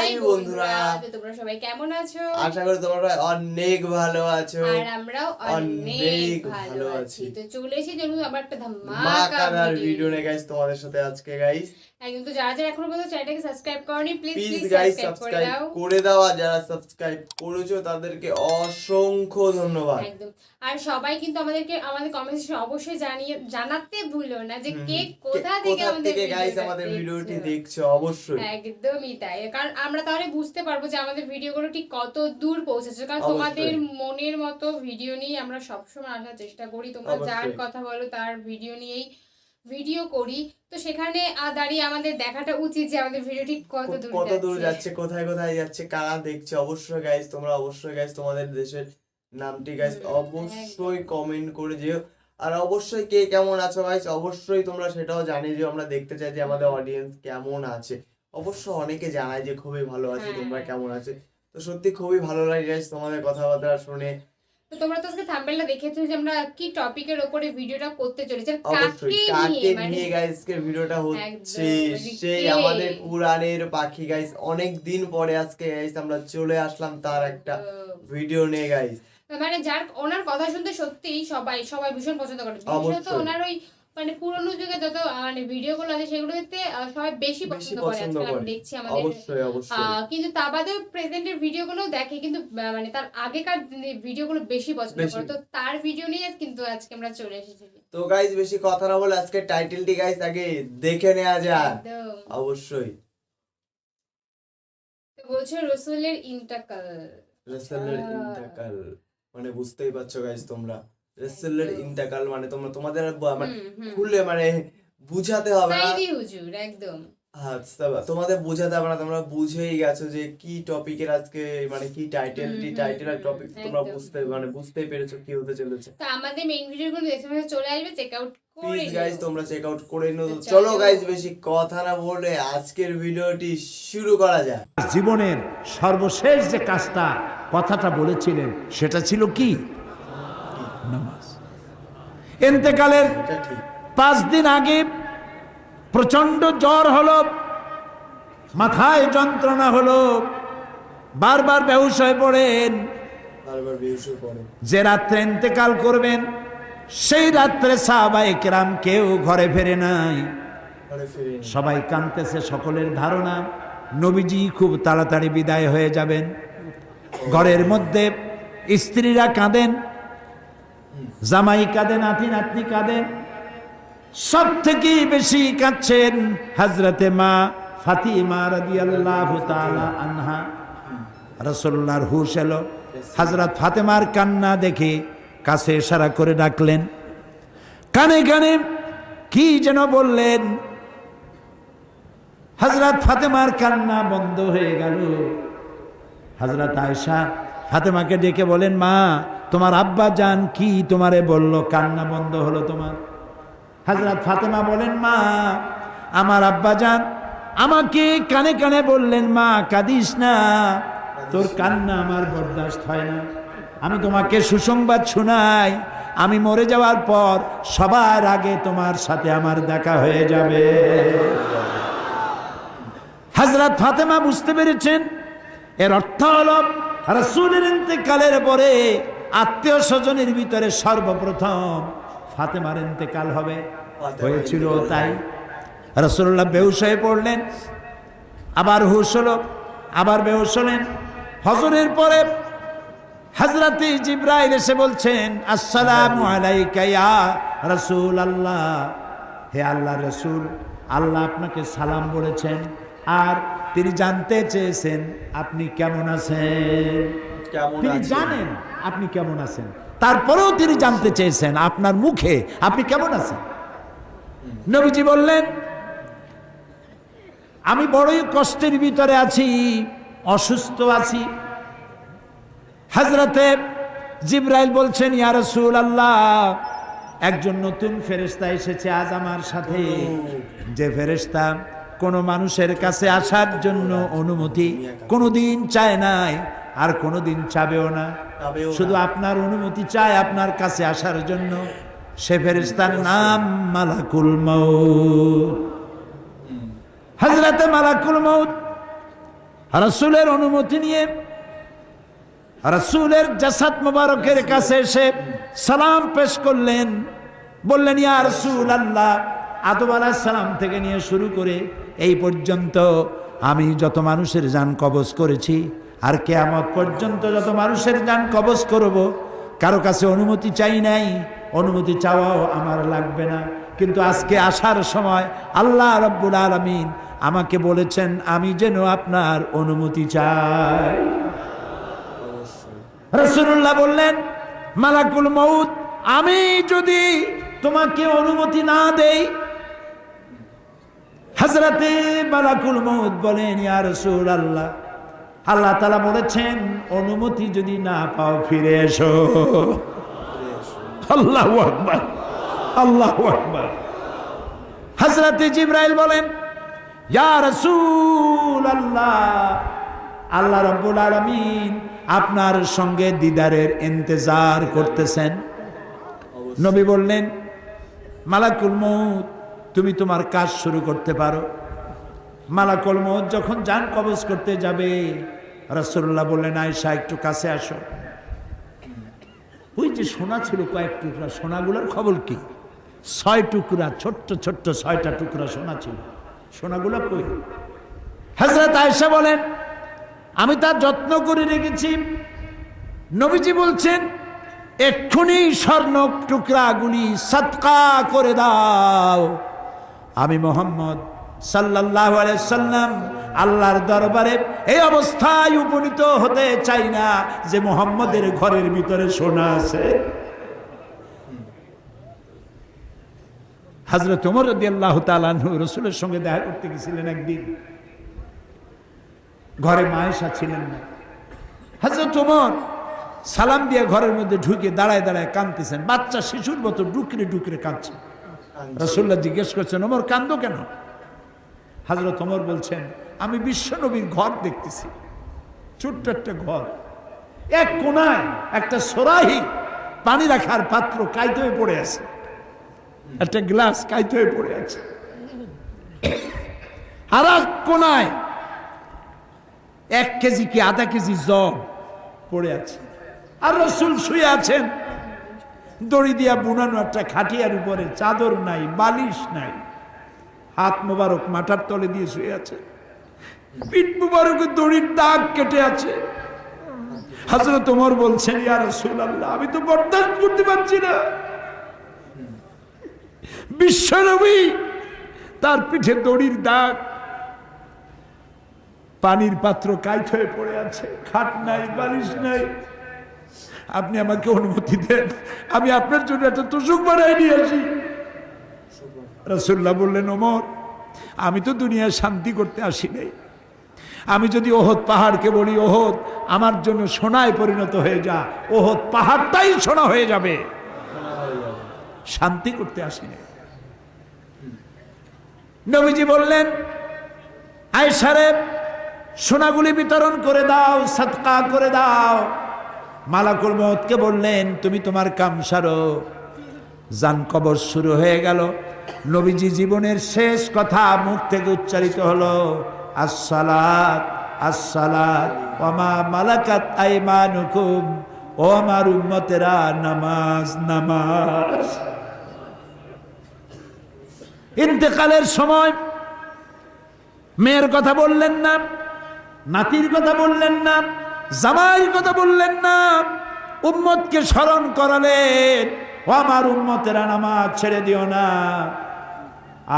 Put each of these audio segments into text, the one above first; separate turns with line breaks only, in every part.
High বন্ধুরা,
তোমরা সবাই কেমন আছো?
আশা করি তোমরা অনেক ভালো আছো।
আর আমরাও অনেক ভালো আছি। তো চলে এসেছি জন্য আবার একটা
ধামাকাদার ভিডিও নিয়ে গাইস তোমাদের সাথে আজকে গাইস।
একদম তো যারা যারা এখনো পর্যন্ত চ্যানেলটাকে সাবস্ক্রাইব করনি প্লিজ
গাইস
সাবস্ক্রাইব
করে দাও। আর যারা সাবস্ক্রাইব করেছো তাদেরকে অসংখ্য ধন্যবাদ।
একদম। আর সবাই কিন্তু আমাদের কমেন্ট সেকশনে অবশ্যই জানাতে ভুলো না যে কে কোথা থেকে
গাইস আমাদের ভিডিওটি দেখছো। অবশ্যই
একদমই তাই, কারণ আমরা তাহলে বুঝতে পারবো যে আমাদের ভিডিওগুলো ঠিক কত দূর পৌঁছেছে। কারণ তোমাদের মনের মতো ভিডিও নিয়ে আমরা সবসময় আসার চেষ্টা করি। তোমরা যার কথা বলো তার ভিডিও নিয়েই ভিডিও করি, তো সেখানে দাঁড়িয়ে আমাদের দেখাটা উচিত যে আমাদের ভিডিওটি কত দূর
যাচ্ছে, কোথায় কোথায় যাচ্ছে, কারা দেখছে। অবশ্যই গাইস তোমরা গাইস তোমাদের দেশের নামটি গাইস অবশ্যই কমেন্ট করে যেও। আর অবশ্যই কে কেমন আছো গাইস অবশ্যই তোমরা সেটাও জানিয়ে দিও। আমরা দেখতে চাই যে আমাদের অডিয়েন্স কেমন আছে। অবশ্য অনেকে জানায় যে খুবই ভালো আছে, তোমরা কেমন আছে। তো সত্যি খুবই ভালো লাগে গাইস তোমাদের কথাবার্তা শুনে।
তো তোমরা তো আজকে থাম্বনেইলে দেখেছো যে আমরা কি টপিকের উপরে ভিডিওটা করতে চলেছি,
কাকে নিয়ে গাইস কে ভিডিওটা হচ্ছে। সেই আমাদের উড়ানের পাখি গাইস, অনেক দিন পরে আজকে গাইস আমরা চলে আসলাম তার একটা ভিডিও নিয়ে গাইস।
মানে যার ওনার কথা শুনতে সত্যি সবাই ভীষণ পছন্দ করে। বিশেষত ওনার ওই মানে পুরনো যুগে যত মানে ভিডিওগুলো আছে সেগুলো দেখতে সবাই বেশি পছন্দ করে। আজকাল আমি দেখছি আমাদের কিন্তু তা বাদেও প্রেজেন্টের ভিডিওগুলো দেখে, কিন্তু মানে তার আগেকার ভিডিওগুলো বেশি পছন্দ করে। তো তার ভিডিও নিয়ে কিন্তু আজকে আমরা চলে এসেছি।
তো গাইস বেশি কথা না বলে আজকে টাইটেলটি গাইস আগে দেখে নেওয়া যাক। অবশ্যই
তো বলছো রাসূলের ইন্তেকাল।
মানে বুঝতেই পারছো গাইস তোমরা, রাসূলের ইন্তেকাল মানে তোমাদের মানে খুলে মানে বুঝাতে হবে না
হুজুর, একদম
তোমাদের বুঝাতে হবে না, তোমরা বুঝেই গেছো যে কি টপিকের আজকে মানে কি টাইটেল আর টপিক তোমরা বুঝতেই পেরেছো কি হতে চলেছে।
তো আমাদের মেইন ভিডিওগুলো দেখে চলে আসবে, চেক আউট করে
প্লিজ গাইস তোমরা চেক আউট করে নিও। চলো গাইস বেশি কথা না বলে আজকের ভিডিওটি শুরু করা যাক।
জীবনের সর্বশেষ যে কাজটা কথাটা বলেছিলেন সেটা ছিল কি? নামাজ। ইন্তেকালের 5 দিন আগে প্রচন্ড জ্বর হলো, মাথায় যন্ত্রণা হলো, বারবার বেহুশ হয়ে পড়েন। যে রাত্রে ইন্তেকাল করবেন সেই রাত্রে সাহাবায়ে কেরাম কেউ ঘরে ফেরে নাই, সবাই কাঁদতেছে। সকলের ধারণা নবীজি খুব তাড়াতাড়ি বিদায় হয়ে যাবেন। ঘরের মধ্যে স্ত্রীরা কাঁদেন, জামাই কাঁদে, নাতি নাতনি কাঁদেন। সব থেকে বেশি কাঁদছেন হযরতে মা ফাতিমা রাদিয়াল্লাহু তাআলা আনহা। রাসূলুল্লাহর হুশ এলো, হযরত ফাতেমার কান্না দেখে কাছে ইশারা করে ডাকলেন, কানে কানে কি যেন বললেন। হযরত ফাতেমার কান্না বন্ধ হয়ে গেল। হযরত আয়েশা ফাতেমাকে ডেকে বলেন, মা তোমার আব্বা জান কি তোমারে বলল, কান্না বন্ধ হলো তোমার? হযরত ফাতেমা বলেন, মা আমার আব্বা জান আমাকে কানে কানে বললেন, মা কাঁদিস না, তোর কান্না আমার বরদাস্ত হয় না। আমি তোমাকে সুসংবাদ শোনাই, আমি মরে যাওয়ার পর সবার আগে তোমার সাথে আমার দেখা হয়ে যাবে। হযরত ফাতেমা বুঝতে পেরেছেন এর অর্থ হলো রাসূলের ইন্তেকালের পরে আত্মীয় স্বজনের ভিতরে সর্বপ্রথম ফাতেমার ইন্তেকাল হবে। হয়েছিল তাই। রাসূলুল্লাহ বেহুশ হয়ে পড়লেন, আবার হুশ হলো, আবার বেহুশ হলেন। হজরের পরে হযরত জিবরাইল এসে বলছেন, আসসালামু আলাইকা ইয়া রাসূলুল্লাহ, হে আল্লাহর রাসূল, আল্লাহ আপনাকে সালাম বলেছেন আর তিনি জানতে চেয়েছেন আপনি কেমন আছেন। তিনি জানেন আপনি কেমন আছেন, তারপরেও তিনি জানতে চেয়েছেন আপনার মুখে আপনি কেমন আছেন। নবীজি বললেন, আমি বড়ই কষ্টের ভিতরে আছি, অসুস্থ আছি। হযরতে জিবরাইল বলছেন, ইয়া রাসূলুল্লাহ, একজন নতুন ফেরেশতা এসেছে আজ আমার সাথে, যে ফেরেশতা কোন মানুষের কাছে আসার জন্য অনুমতি কোনোদিন চায় নাই আর কোনোদিন চাবেও না, শুধু আপনার অনুমতি চায় আপনার কাছে আসার জন্য। সে ফেরেশতার নাম মালাকুল মউত। হযরতে মালাকুল মউত রাসূলের অনুমতি নিয়ে রাসূলের জাসাদ মোবারকের কাছে এসে সালাম পেশ করলেন, বললেন ইয়া রাসূলুল্লাহ, আদম আলাইহিস সালাম থেকে নিয়ে শুরু করে এই পর্যন্ত আমি যত মানুষের জান কবজ করেছি আর কিয়ামত পর্যন্ত যত মানুষের জান কবজ করব, কারো কাছে অনুমতি চাই নাই, অনুমতি চাওয়াও আমার লাগবে না। কিন্তু আজকে আসার সময় আল্লাহ রাব্বুল আলামিন আমাকে বলেছেন আমি যেন আপনার অনুমতি চাই। রাসূলুল্লাহ বললেন, মালাকুল মউত, আমি যদি তোমাকে অনুমতি না দেই? হযরতে মালাকুল মউত বলেন, ইয়া রাসূলুল্লাহ, আল্লাহ তাআলা বলেছেন অনুমতি যদি না পাও ফিরে এসো। আল্লাহু আকবার, আল্লাহু আকবার। হযরতে জিবরাইল বলেন, ইয়া রাসূলুল্লাহ, আল্লাহ রাব্বুল আলামিন আপনার সঙ্গে দিদারের ইন্তজার করতেছেন। নবী বললেন, মালাকুল মউত, তুমি তোমার কাজ শুরু করতে পারো। মালাকুল মউত যখন জান কবজ করতে যাবে, রাসূলুল্লাহ বললেন, আয়েশা একটু কাছে আসো। ওই যে সোনা ছিল কয়েক টুকরা, সোনাগুলোর খবর কি? 6 টুকরা, ছোট্ট ছোট্ট 6টা টুকরা সোনা ছিল, সোনাগুলো কই? হযরত আয়েশা বলেন, আমি তার যত্ন করে রেখেছি। নবীজি বলছেন, এক্ষুনি স্বর্ণ টুকরাগুলি সদকা করে দাও। আমি মুহাম্মদ সাল্লাল্লাহু আলাইহি সাল্লাম আল্লাহর দরবারে এই অবস্থায় উপনীত হতে চাই না যে মুহাম্মদের ঘরের ভিতরে সোনা আছে। হযরত ওমর রাদিয়াল্লাহু তাআলা আনহু রাসূলের সঙ্গে দেখা করতে গেছিলেন একদিন, ঘরে মা আয়েশা ছিলেন না। হযরত ওমর সালাম দিয়ে ঘরের মধ্যে ঢুকে দাঁড়ায় দাঁড়ায় কাঁদতেছেন, বাচ্চা শিশুর মতো ডুকরে ডুকরে কাঁদছে। রাসূলুল্লাহ জিজ্ঞেস করছেন, ওমর কান্দো কেন? হযরত ওমর বলছেন, আমি বিশ্বনবীর ঘর দেখতেছি, ছোট্ট একটা ঘর, এক কোনায় একটা সরাহি পানি রাখার পাত্র কাইতে হয়ে পড়ে আছে, একটা গ্লাস কাইতে হয়ে পড়ে আছে, আর এক কোনায় 1 কেজি কি আধা কেজি জব পড়ে আছে, আর রাসূল শুয়ে আছেন দড়ি দিয়া বুনানো একটা খাটিয়ার উপরে, চাদর নাই, বালিশ নাই, হাত মোবারক মাথার তলে দিয়ে শুয়ে আছে, পিঠ মোবারকে দড়ির দাগ কেটে আছে। হযরত ওমর বলছেন, ইয়া রাসূলুল্লাহ, আমি তো বরদাস্ত করতে পারছি না। বিশ্বনবী, তার পিঠে দড়ির দাগ, পানির পাত্র কাইট হয়ে পড়ে আছে, খাট নাই, বালিশ নাই, আপনি আমাকে অনুমতি দেন, আমি আপনার জন্য একটা তোষক বানাই নিয়ে আসি। রাসূলুল্লাহ বললেন, ওমর, আমি তো দুনিয়ায় শান্তি করতে আসি নাই। আমি যদি ওহদ পাহাড়কে বলি, ওহদ আমার জন্য সোনায় পরিণত হয়ে যা, ওহদ পাহাড়টাই সোনা হয়ে যাবে। শান্তি করতে আসি নাই। নবীজি বললেন, আয়েশারে সোনাগুলি বিতরণ করে দাও, সদকা করে দাও। মালাকুল মউতকে বললেন, তুমি তোমার কাম সারো। জান কবর শুরু হয়ে গেল। নবীজি জীবনের শেষ কথা মুখ থেকে উচ্চারিত হলো, আসসালাত আসসালাত ওয়া মা মালাকাত আইমানুকুম, ও আমার উম্মতেরা, নামাজ নামাজ। ইন্তেকালের সময় মেয়ের কথা বললেন না, নাতির কথা বললেন না, জামাইয়ের কথা বললেন না, উম্মতকে স্মরণ করালেন, ও আমার উম্মতেরা, নামাজ ছেড়ে দিও না,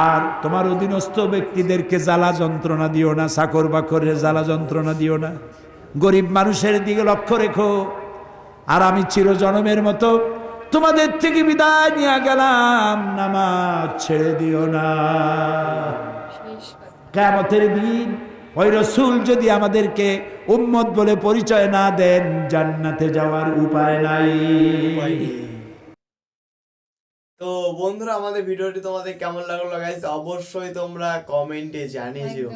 আর তোমার অধীনস্থ ব্যক্তিদেরকে জ্বালা যন্ত্রণা দিও না, চাকর বাকরের জ্বালা যন্ত্রণা দিও না, গরিব মানুষের দিকে লক্ষ্য রেখো। আর আমি চিরজনমের মতো তোমাদের থেকে বিদায় নিয়ে গেলাম, নামাজ ছেড়ে দিও না। কিয়ামতের দিন ওই রাসূল যদি আমাদেরকে উম্মত বলে পরিচয় না দেন, জান্নাতে যাওয়ার উপায় নাই।
তো বন্ধুরা, আমাদের ভিডিওটি তোমাদের কেমন লাগলো গাইস, অবশ্যই তোমরা কমেন্টে জানিয়ে দিও।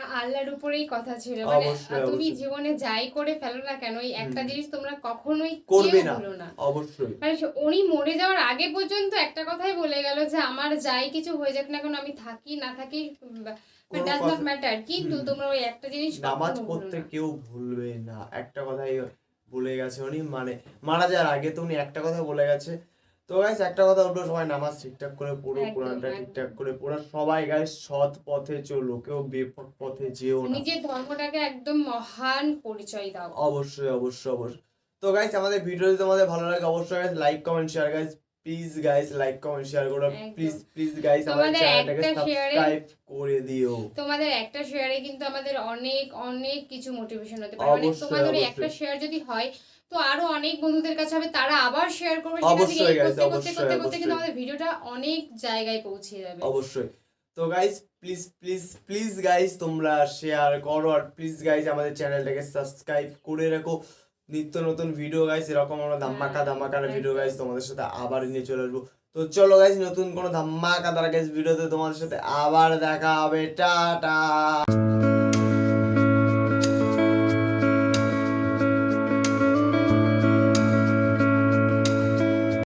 আল্লাহর উপরেই কথা ছিল, মানে
অবশ্যই,
তুমি
অবশ্যই।
জীবনে যাই করে ফেলো না কেন, এই একটা জিনিস তোমরা কখনোই
করবে
কেউ
না
ভুলো না।
অবশ্যই
মানে উনি মরে যাওয়ার আগে পর্যন্ত একটা কথাই বলে গেল যে আমার যাই কিছু হয়ে যাক না কেন, আমি থাকি না থাকি
কোনো
ডাজ নট
কথা-
ম্যাটার, কিন্তু তোমরা ওই একটা জিনিস
নামাজ
কখনো ভুলো
পড়তে
না।
কেউ ভুলবে না, একটা কথাই বলে গেছে উনি, মানে মারা যাওয়ার আগে তো উনি একটা কথা বলে গেছে। তো গাইস একটা কথা বলবো, সবাই নামাজ ঠিকঠাক করে পড়ো,
একদম,
কোরআনটা
একদম।
ঠিকঠাক করে পড়ো, সবাই গাইস সৎ পথে চলো, কেউ বেপথ পথে যেও না।
নিজের ধর্মটাকে একদম মহান পরিচয় দাও।
অবশ্যই অবশ্যই অবশ্যই। তো গাইস আমাদের ভিডিও যদি তোমাদের ভালো লাগে অবশ্যই guys like comment share guys, please guys like comment share করো,
একদম।
প্লিজ প্লিজ গাইস আমাদের
তোমাদের
চ্যানেলটাকে
একটা share-এ-
সাবস্ক্রাইব করে দিও।
তোমাদের একটা শেয়ারে কিন্তু আমাদের অনেক অনেক কিছু মোটিভেশন হতে পারে, মানে
অবশ্যই,
তোমাদের ওই
অবশ্যই।
একটা শেয়ার যদি হয় তো আরো অনেক বন্ধুদের কাছে হবে, তারা আবার শেয়ার করবে, সেখান থেকে
অবশ্যই
এই
guys,
করতে করতে
অবশ্যই,
করতে করতে কিন্তু
অবশ্যই।
আমাদের ভিডিওটা অনেক জায়গায় পৌঁছে যাবে।
অবশ্যই। তো guys please please please guys তোমরা শেয়ার করো, আর প্লিজ গাইস আমাদের চ্যানেলটাকে সাবস্ক্রাইব করে রাখো। নিত্য নতুন ভিডিও গাইস, এরকম আমরা ধামাকার ভিডিও গাইস তোমাদের সাথে আবার নিয়ে চলে আসবো। তো চলো গাইস নতুন কোনো ধামাকাদার গাইস ভিডিওতে তোমাদের সাথে আবার দেখা হবে, টাটা।